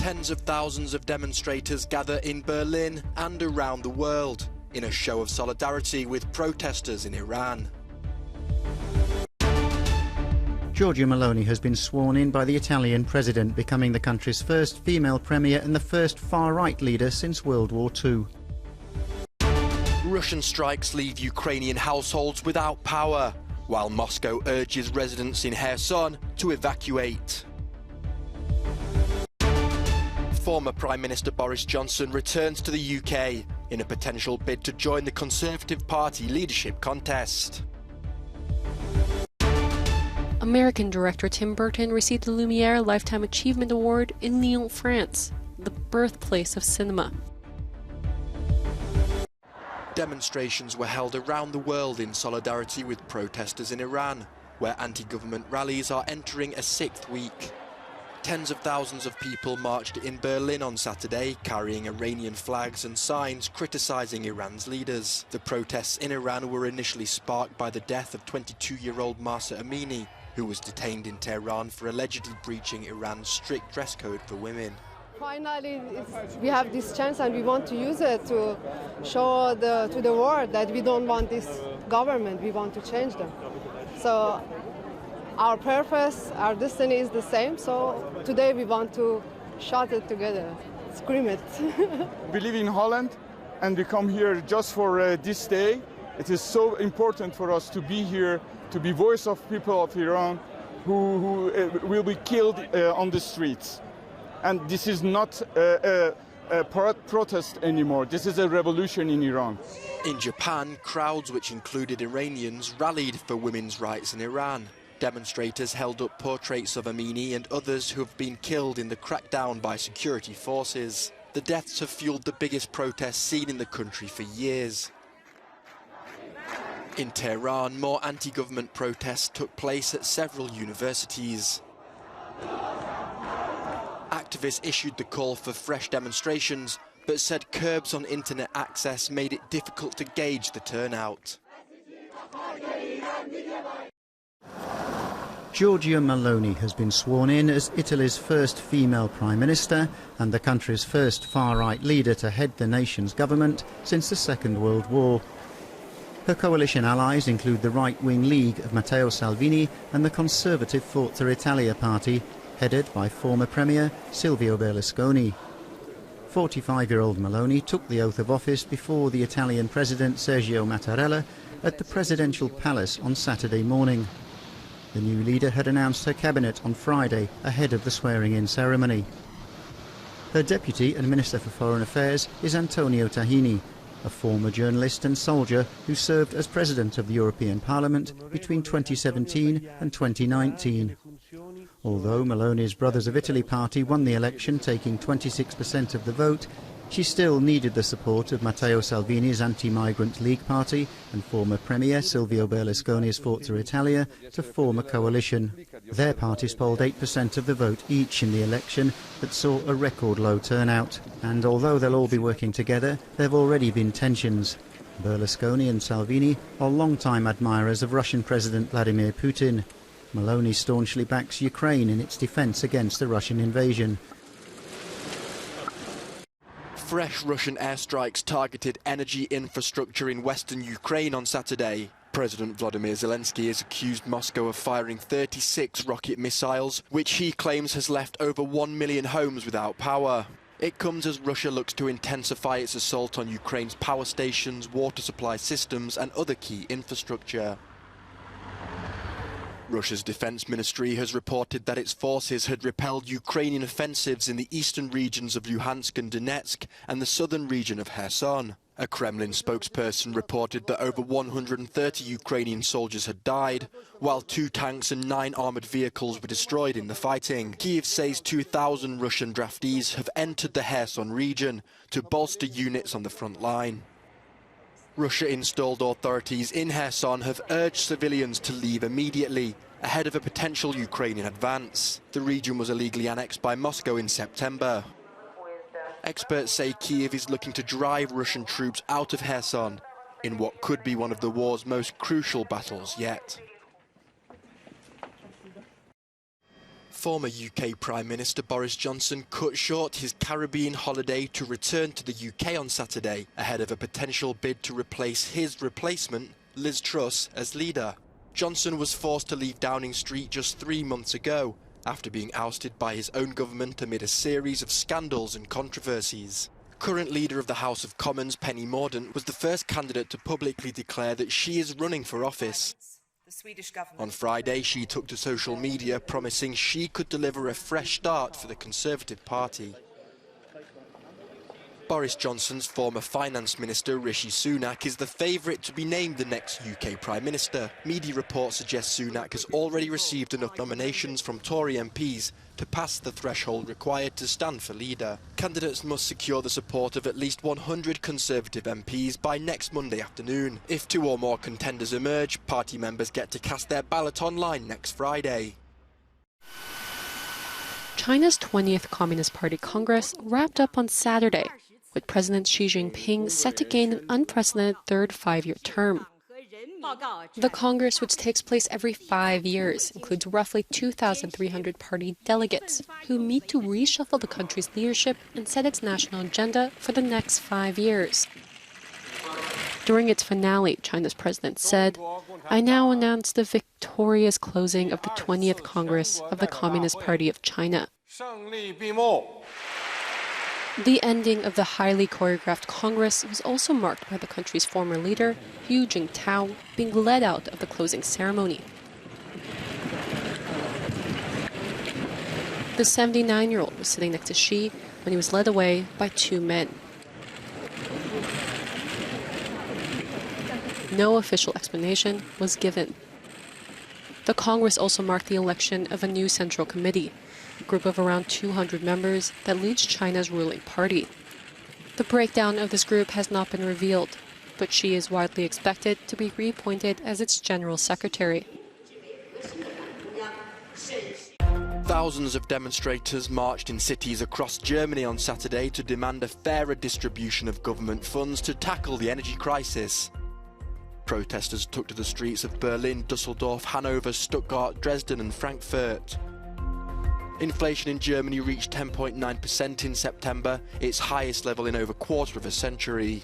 Tens of thousands of demonstrators gather in Berlin and around the world in a show of solidarity with protesters in Iran. Giorgia Meloni has been sworn in by the Italian president, becoming the country's first female premier and the first far-right leader since World War II. Russian strikes leave Ukrainian households without power, while Moscow urges residents in Kherson to evacuate. Former Prime Minister Boris Johnson returns to the UK in a potential bid to join the Conservative Party leadership contest. American director Tim Burton received the Lumiere Lifetime Achievement Award in Lyon, France, the birthplace of cinema. Demonstrations were held around the world in solidarity with protesters in Iran, where anti-government rallies are entering a sixth week. Tens of thousands of people marched in Berlin on Saturday, carrying Iranian flags and signs criticising Iran's leaders. The protests in Iran were initially sparked by the death of 22-year-old Mahsa Amini, who was detained in Tehran for allegedly breaching Iran's strict dress code for women. Finally, we have this chance and we want to use it to show to the world that we don't want this government, we want to change them. So our purpose, our destiny is the same, so today we want to shout it together, scream it. We live in Holland and we come here just for this day. It is so important for us to be here, to be voice of people of Iran who will be killed on the streets. And this is not a protest anymore, this is a revolution in Iran. In Japan, crowds which included Iranians rallied for women's rights in Iran. Demonstrators held up portraits of Amini and others who have been killed in the crackdown by security forces. The deaths have fueled the biggest protests seen in the country for years. In Tehran, more anti-government protests took place at several universities. Activists issued the call for fresh demonstrations, but said curbs on internet access made it difficult to gauge the turnout. Giorgia Meloni has been sworn in as Italy's first female Prime Minister and the country's first far-right leader to head the nation's government since the Second World War. Her coalition allies include the right-wing League of Matteo Salvini and the conservative Forza Italia party, headed by former Premier Silvio Berlusconi. 45-year-old Meloni took the oath of office before the Italian President Sergio Mattarella at the presidential palace on Saturday morning. The new leader had announced her cabinet on Friday ahead of the swearing-in ceremony. Her deputy and Minister for Foreign Affairs is Antonio Tajani, a former journalist and soldier who served as President of the European Parliament between 2017 and 2019. Although Meloni's Brothers of Italy party won the election, taking 26% of the vote, she still needed the support of Matteo Salvini's anti-migrant League party and former Premier Silvio Berlusconi's Forza Italia to form a coalition. Their parties polled 8% of the vote each in the election that saw a record low turnout. And although they'll all be working together, there have already been tensions. Berlusconi and Salvini are long-time admirers of Russian President Vladimir Putin. Meloni staunchly backs Ukraine in its defence against the Russian invasion. Fresh Russian airstrikes targeted energy infrastructure in western Ukraine on Saturday. President Volodymyr Zelensky has accused Moscow of firing 36 rocket missiles, which he claims has left over 1 million homes without power. It comes as Russia looks to intensify its assault on Ukraine's power stations, water supply systems and other key infrastructure. Russia's defense ministry has reported that its forces had repelled Ukrainian offensives in the eastern regions of Luhansk and Donetsk and the southern region of Kherson. A Kremlin spokesperson reported that over 130 Ukrainian soldiers had died, while 2 tanks and 9 armoured vehicles were destroyed in the fighting. Kyiv says 2,000 Russian draftees have entered the Kherson region to bolster units on the front line. Russia-installed authorities in Kherson have urged civilians to leave immediately, ahead of a potential Ukrainian advance. The region was illegally annexed by Moscow in September. Experts say Kyiv is looking to drive Russian troops out of Kherson in what could be one of the war's most crucial battles yet. Former UK Prime Minister Boris Johnson cut short his Caribbean holiday to return to the UK on Saturday, ahead of a potential bid to replace his replacement, Liz Truss, as leader. Johnson was forced to leave Downing Street just 3 months ago, after being ousted by his own government amid a series of scandals and controversies. Current leader of the House of Commons, Penny Mordaunt, was the first candidate to publicly declare that she is running for office. On Friday, she took to social media promising she could deliver a fresh start for the Conservative Party. Boris Johnson's former finance minister, Rishi Sunak, is the favourite to be named the next UK Prime Minister. Media reports suggest Sunak has already received enough nominations from Tory MPs to pass the threshold required to stand for leader. Candidates must secure the support of at least 100 Conservative MPs by next Monday afternoon. If 2 or more contenders emerge, party members get to cast their ballot online next Friday. China's 20th Communist Party Congress wrapped up on Saturday, with President Xi Jinping set to gain an unprecedented third 5-year term. The Congress, which takes place every 5 years, includes roughly 2,300 party delegates who meet to reshuffle the country's leadership and set its national agenda for the next 5 years. During its finale, China's president said, "I now announce the victorious closing of the 20th Congress of the Communist Party of China." The ending of the highly choreographed Congress was also marked by the country's former leader, Hu Jintao, being led out of the closing ceremony. The 79-year-old was sitting next to Xi when he was led away by 2 men. No official explanation was given. The Congress also marked the election of a new Central Committee, a group of around 200 members that leads China's ruling party. The breakdown of this group has not been revealed, but Xi is widely expected to be reappointed as its general secretary. Thousands of demonstrators marched in cities across Germany on Saturday to demand a fairer distribution of government funds to tackle the energy crisis. Protesters took to the streets of Berlin, Dusseldorf, Hanover, Stuttgart, Dresden and Frankfurt. Inflation in Germany reached 10.9% in September, its highest level in over a quarter of a century.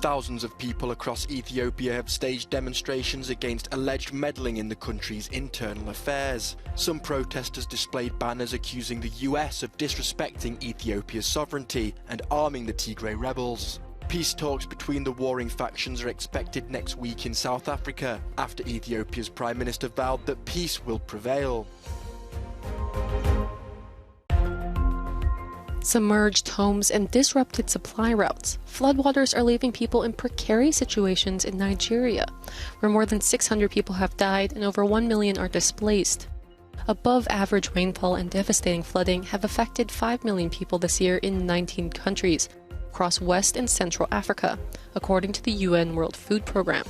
Thousands of people across Ethiopia have staged demonstrations against alleged meddling in the country's internal affairs. Some protesters displayed banners accusing the US of disrespecting Ethiopia's sovereignty and arming the Tigray rebels. Peace talks between the warring factions are expected next week in South Africa, after Ethiopia's Prime Minister vowed that peace will prevail. Submerged homes and disrupted supply routes. Floodwaters are leaving people in precarious situations in Nigeria, where more than 600 people have died and over 1 million are displaced. Above average rainfall and devastating flooding have affected 5 million people this year in 19 countries across West and Central Africa, according to the UN World Food Programme.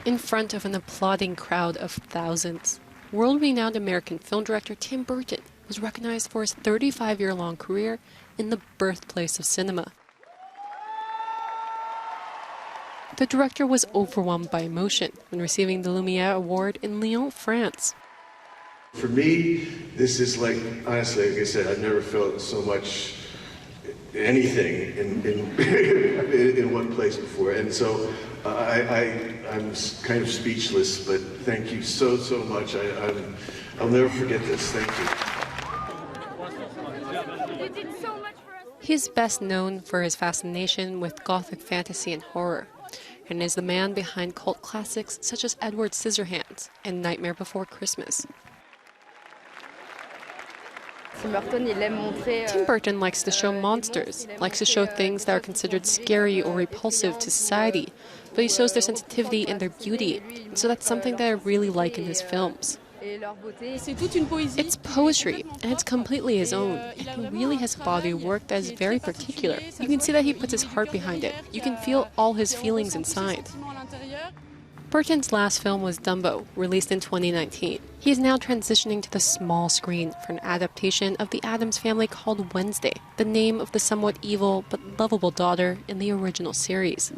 In front of an applauding crowd of thousands, world-renowned American film director Tim Burton was recognized for his 35-year-long career in the birthplace of cinema. The director was overwhelmed by emotion when receiving the Lumière Award in Lyon, France. For me, this is like, honestly, like I said, I've never felt so much anything in one place before. And so I'm kind of speechless, but thank you so much. I'll never forget this. Thank you. You did so much for us. He's best known for his fascination with gothic fantasy and horror, and is the man behind cult classics such as Edward Scissorhands and Nightmare Before Christmas. Tim Burton likes to show monsters, likes to show things that are considered scary or repulsive to society, but he shows their sensitivity and their beauty, and so that's something that I really like in his films. It's poetry, and it's completely his own, and he really has a body of work that is very particular. You can see that he puts his heart behind it. You can feel all his feelings inside. Burton's last film was Dumbo, released in 2019. He is now transitioning to the small screen for an adaptation of The Addams Family called Wednesday, the name of the somewhat evil but lovable daughter in the original series.